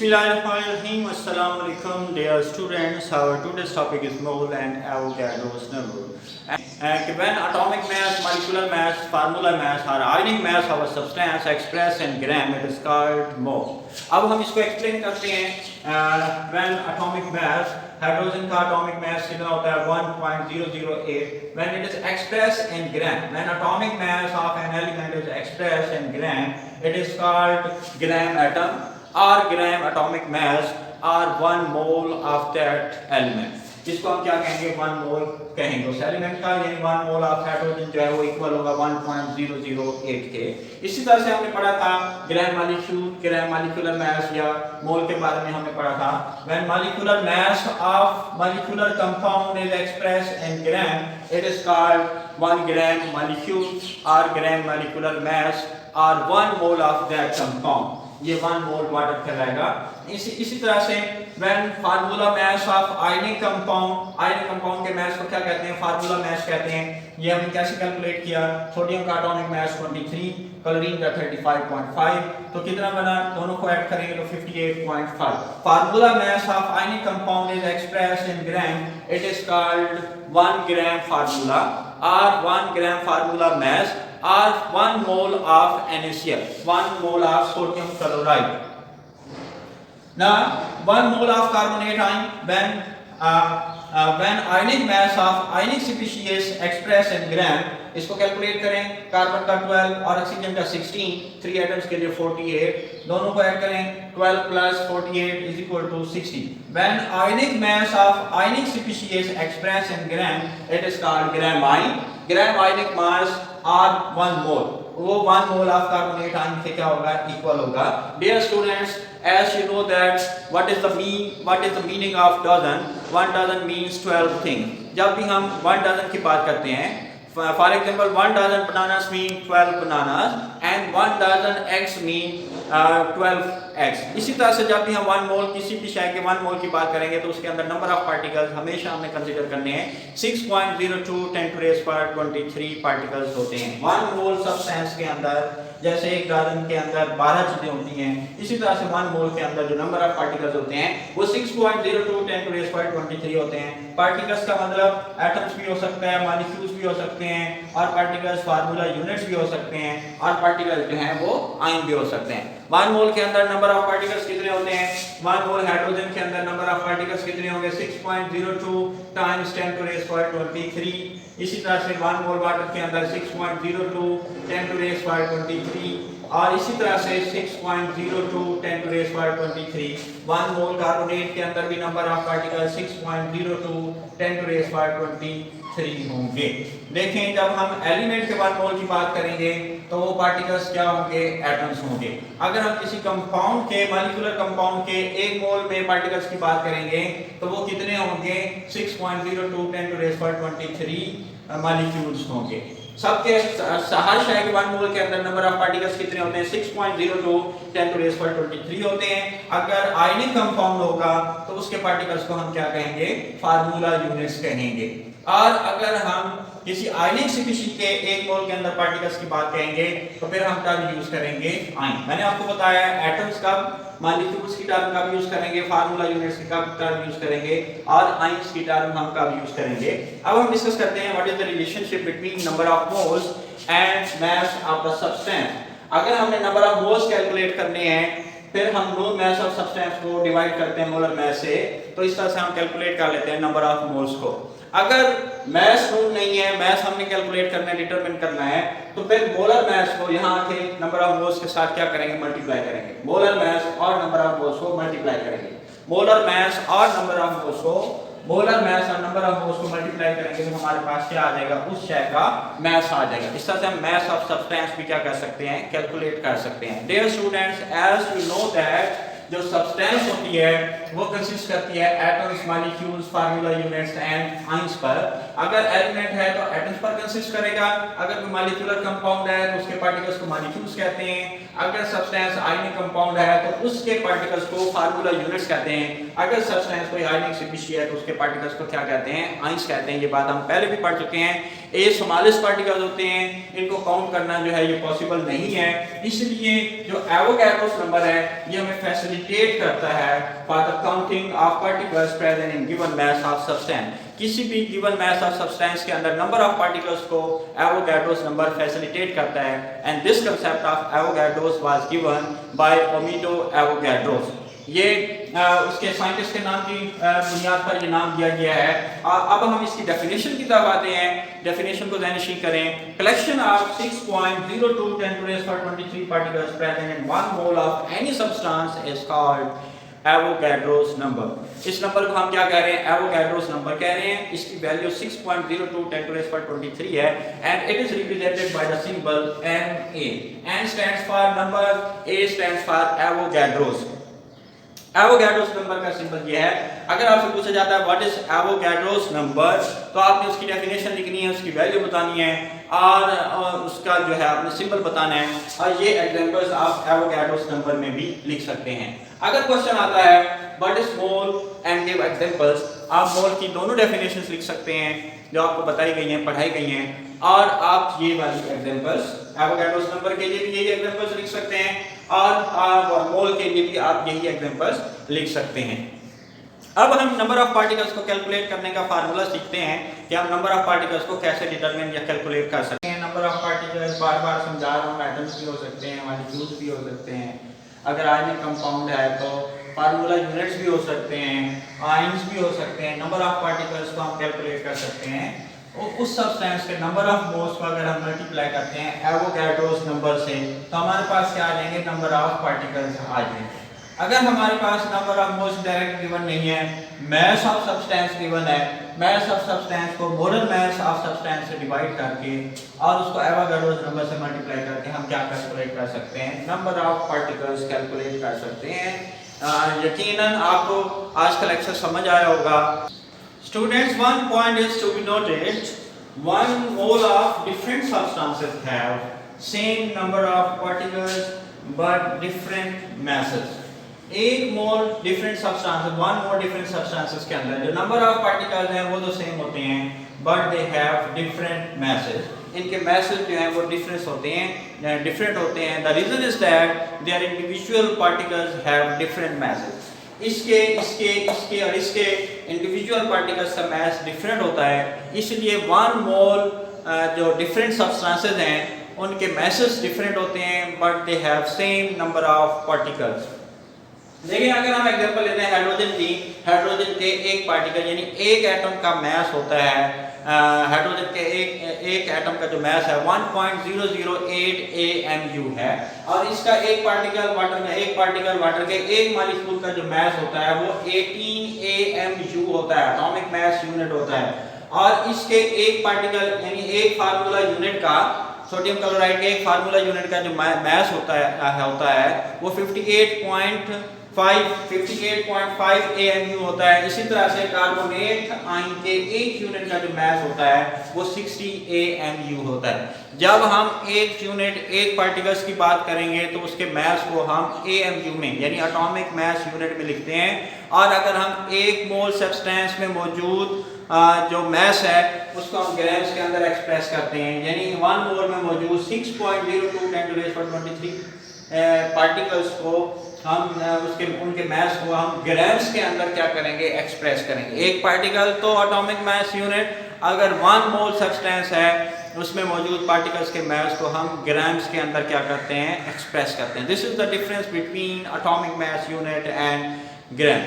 Bismillahirrahmanirrahim. Assalamu alaikum, dear students. Our today's topic is mole and Avogadro's number. And when atomic mass, molecular mass, formula mass or ionic mass of a substance expressed in gram, it is called mole. अब हम इसको explain करते हैं. When atomic mass, hydrogen का atomic mass कितना होता है 1.008. When it is expressed in gram, when atomic mass of an element is expressed in gram, it is called gram atom. or gram atomic mass or 1 mole of that element. जिसको हम क्या कहेंगे 1 मोल कहेंगे उस element का, यानी 1 mole of hydrogen जो है वो इक्वल होगा 1.008 के. इसी तरह से हमने पढ़ा था gram molecule, gram molecular mass या मोल के बारे में हमने पढ़ा था. When molecular mass of molecular compound is expressed in gram, it is called 1 gram molecule और ग्राम मॉलिक्यूलर मास और 1 मोल ऑफ दैट कंपाउंड, ये 1 मोल वाटर कहलाएगा. इसी तरह से when formula mass of ionic compound, ionic compound के मास को क्या कहते हैं, फार्मूला मास कहते हैं. ये हमने कैसे कैलकुलेट किया, सोडियम का एटॉमिक मास 23, क्लोरीन का 35.5, तो कितना बना, दोनों को ऐड करेंगे तो 58.5. Formula mass of ionic compound is expressed in gram, it is called 1 gram formula और 1 ग्राम formula mass or 1 mole of NaCl, 1 mole of sodium chloride. Now 1 mole of carbonate ion when ionic mass of ionic species expressed in gram, इसको calculate करें. Carbon का 12 और oxygen का 16, 3 atoms के लिए 48, दोनों को ऐड करें 12 plus 48 is equal to 60. When ionic mass of ionic species expressed in gram, it is called gram ion. Gram ionic mass or 1 mole, वो 1 mole of carbonate ion से क्या होगा, इक्वल होगा. Dear students, as you know that what is the meaning of dozen? 1 dozen means 12 things. जब भी हम 1 dozen की बात करते हैं, for example 1 dozen bananas mean 12 bananas and 1 dozen eggs mean 12 eggs. इसी तरह से जब भी हम 1 मोल किसी भी शय के 1 मोल की बात करेंगे तो उसके अंदर नंबर ऑफ पार्टिकल्स हमेशा हमें कंसीडर करने हैं. 6.02 10⁻23 पार्टिकल्स होते हैं 1 मोल सब्सटेंस के अंदर. जैसे एक डजन के अंदर 12 चीजें होती हैं, इसी तरह से 1 मोल के अंदर जो नंबर ऑफ पार्टिकल्स होते हैं वो 6.02 10⁻23 होते हैं. पार्टिकल्स का मतलब एटम्स भी हो सकता है, मॉलिक्यूल्स भी हो सकते हैं, और पार्टिकल्स फार्मूला यूनिट्स भी हो सकते हैं, और पार्टिकल्स जो हैं वो आयन भी हो सकते हैं. 1 मोल के अंदर नंबर ऑफ पार्टिकल्स कितने होते हैं, 1 मोल हाइड्रोजन के अंदर नंबर ऑफ पार्टिकल्स कितने होंगे 6.02 टाइम्स 10⁻23. इसी तरह से 1 मोल वाटर के अंदर 6.02 10⁻23, और इसी तरह से 6.02 10⁻23. 1 मोल कार्बोनेट के अंदर भी नंबर ऑफ पार्टिकल्स 6.02 10⁻23 होंगे. देखें जब हम एलिमेंट के 1 मोल की बात करेंगे तो वो पार्टिकल्स क्या होंगे, एटम्स होंगे. अगर हम किसी कंपाउंड के, मॉलिक्यूलर कंपाउंड के 1 मोल में पार्टिकल्स की बात करेंगे तो वो कितने होंगे 6.02 10⁻23 मॉलिक्यूल्स होंगे. सबके हर शय के 1 मोल के अंदर नंबर ऑफ पार्टिकल्स कितने होते हैं 6.02 10⁻23 होते हैं. अगर आयनिक कंपाउंड होगा तो उसके पार्टिकल्स को हम क्या कहेंगे, फार्मूला यूनिट्स कहेंगे. और अगर हम किसी आयनिक स्पीशीज के 1 मोल के अंदर पार्टिकल्स की बात करेंगे तो फिर हम टर्म यूज करेंगे आयन. मैंने आपको बताया एटम्स का, मॉलिक्यूल्स की टर्म कब यूज करेंगे, फार्मूला यूनिट्स की कब टर्म यूज करेंगे, और आयंस की टर्म हम कब यूज करेंगे. अब हम डिस्कस करते हैं what is the relationship between number of moles and mass of the substance. अगर हमने नंबर ऑफ मोल्स कैलकुलेट करने हैं, फिर हम मोल मास ऑफ सब्सटेंस को डिवाइड करते हैं मोलर मास से, तो इस तरह से हम कैलकुलेट कर लेते हैं नंबर ऑफ मोल्स को. अगर मास नोन नहीं है, मास हमने कैलकुलेट करना है, डिटरमिन करना है, तो फिर मोलर मास को यहाँ आके नंबर ऑफ मोल्स के साथ क्या करेंगे, मल्टीप्लाई करेंगे. मोलर मास और नंबर ऑफ मोल्स को मल्टीप्लाई करेंगे. मोलर मास और नंबर ऑफ मोल्स को, मोलर मास और नंबर ऑफ मोल्स को मल्टीप्लाई करेंगे तो हमारे पास क्या आ जाएगा, उस शय का मास आ जाएगा. इस तरह से हम मास ऑफ सब्सटेंस भी क्या कर सकते हैं, कैलकुलेट कर सकते हैं. Dear students, as you know that जो सब्सटेंस होती है वो कंसिस्ट करती है atoms, molecules, formula units and ions पर. अगर एलिमेंट है तो एटम्स पर कंसिस्ट करेगा. अगर कोई मॉलिक्यूलर कंपाउंड है तो उसके पार्टिकल्स को मॉलिक्यूल्स कहते हैं. अगर सब्सटेंस आयनिक कंपाउंड है तो उसके पार्टिकल्स को फार्मूला यूनिट्स कहते हैं. अगर सब्सटेंस कोई आयनिक स्पीशीज है तो उसके पार्टिकल्स को क्या कहते हैं, आयंस कहते हैं. ये बात हम पहले भी पढ़ चुके हैं. ये स्मॉलेस्ट पार्टिकल्स होते हैं, इनको काउंट करना जो है ये पॉसिबल नहीं है। इसलिए जो एवोगैड्रोस नंबर है ये हमें फैसिलिटेट करता है for the counting of particles present in given mass of substance. किसी भी गिवन मास ऑफ सब्सटेंस के अंदर नंबर ऑफ पार्टिकल्स को एवोगैड्रोस नंबर फैसिलिटेट करता है। And this concept of Avogadro's was given by Amedeo Avogadro's. ये उसके scientist के नाम की बुनियाद पर ये नाम दिया गया है। अब हम इसकी डेफिनेशन की तरफ आते हैं। डेफिनेशन को ज़हनशीन करें। Collection of 6.02 10 to the power 23 particles present in 1 mole of any substance is called Avogadro's number. इस नंबर को हम क्या कह रहे हैं? एवोगैड्रोस नंबर कह रहे हैं। इसकी वैल्यू 6.02 10 to the power 23 है and it is represented by the symbol Na। N stands for number, A stands for Avogadro's. Avogadro's number का सिंबल ये है। अगर आपसे पूछा जाता है व्हाट इज एवोगैड्रोस नंबर, तो आपने उसकी डेफिनेशन लिखनी है, उसकी वैल्यू बतानी है और उसका जो है आपने सिंबल बताना है। और ये एग्जांपल्स आप एवोगैड्रोस नंबर में भी लिख सकते हैं। अगर क्वेश्चन आता है what is mole and give examples, आप मोल की दोनों डेफिनेशंस लिख सकते हैं जो आपको बताई गई हैं, पढ़ाई गई हैं, और आप ये वाली एग्जांपल्स एवोगैड्रोस नंबर के लिए भी यही एग्जांपल्स लिख सकते हैं और मोल के लिए भी आप यही एग्जांपल्स लिख सकते हैं। अब हम नंबर ऑफ पार्टिकल्स को कैलकुलेट करने का फार्मूला सीखते हैं कि हम नंबर ऑफ पार्टिकल्स को कैसे डिटरमिन या कैलकुलेट कर सकते हैं। नंबर ऑफ पार्टिकल्स बार बार समझा रहा हूँ, एटम्स भी हो सकते हैं, मॉलिक्यूल्स भी हो सकते हैं। अगर आयनिक कंपाउंड है तो फार्मूला यूनिट्स भी हो सकते हैं, आयंस भी हो सकते हैं। नंबर ऑफ पार्टिकल्स को हम कैलकुलेट कर सकते हैं और उस सब्सटेंस के नंबर ऑफ मोल्स को अगर हम मल्टीप्लाई करते हैं एवोगैड्रोस नंबर से तो हमारे पास क्या आ जाएंगे? नंबर ऑफ पार्टिकल्स आ जाएंगे। अगर हमारे पास number of moles direct given नहीं है, मास ऑफ सब्सटेंस गिवन है, मास ऑफ सब्सटेंस को मोलर मास ऑफ सब्सटेंस से डिवाइड करके और उसको एवोगैड्रोस नंबर से मल्टीप्लाई करके हम क्या कैलकुलेट कर सकते हैं? नंबर ऑफ पार्टिकल्स कैलकुलेट कर सकते हैं। यकीनन आपको आज का लेक्चर समझ आया होगा। Students, one point is to be noted. One mole of different substances have same number of particles but different masses. एक mole different substances, one mole different substances के अंदर जो नंबर ऑफ पार्टिकल्स हैं वो तो सेम होते हैं but they have different masses. इनके मैसेज जो हैं वो डिफरेंस होते हैं, डिफरेंट होते हैं। The reason is that their individual particles have different masses. इसके और इसके इंडिविजुअल पार्टिकल्स का मैस डिफरेंट होता है, इसलिए वन मोल जो डिफरेंट सब्सटेंसेस हैं उनके मैसेज डिफरेंट होते हैं but they have same number of particles. देखिए अगर हम एग्जांपल लेते हैं हाइड्रोजन की, हाइड्रोजन के एक पार्टिकल यानी एक एटम का मास होता है, हाइड्रोजन के एक एटम का जो मास है 1.008 AMU है और इसका एक पार्टिकल वाटर के एक मॉलिक्यूल का जो मास होता है वो 18 AMU होता है, एटॉमिक मास यूनिट होता है। और इसके एक पार्टिकल यानी एक फार्मूला यूनिट का, सोडियम क्लोराइड के एक फार्मूला यूनिट का जो मास होता है वो 58.5 AMU होता है। इसी तरह से कार्बोनेट आयन के एक यूनिट का जो मास होता है वो 60 AMU होता है। जब हम एक यूनिट एक पार्टिकल्स की बात करेंगे तो उसके मास को हम AMU में यानी एटॉमिक मास यूनिट में लिखते हैं और अगर हम एक मोल सब्सटेंस में मौजूद जो मास है उसको हम ग्राम्स के अंदर एक्सप्रेस करते हैं, यानी 1 मोल में मौजूद 6.02 10 to the power 23 पार्टिकल्स को हम उनके मास को हम ग्राम्स के अंदर क्या करेंगे? एक्सप्रेस करेंगे। एक पार्टिकल तो एटॉमिक मास यूनिट, अगर 1 मोल सब्सटेंस है उसमें मौजूद पार्टिकल्स के मास को हम ग्राम्स के अंदर क्या करते हैं? एक्सप्रेस करते हैं। This is the difference between atomic mass unit and gram.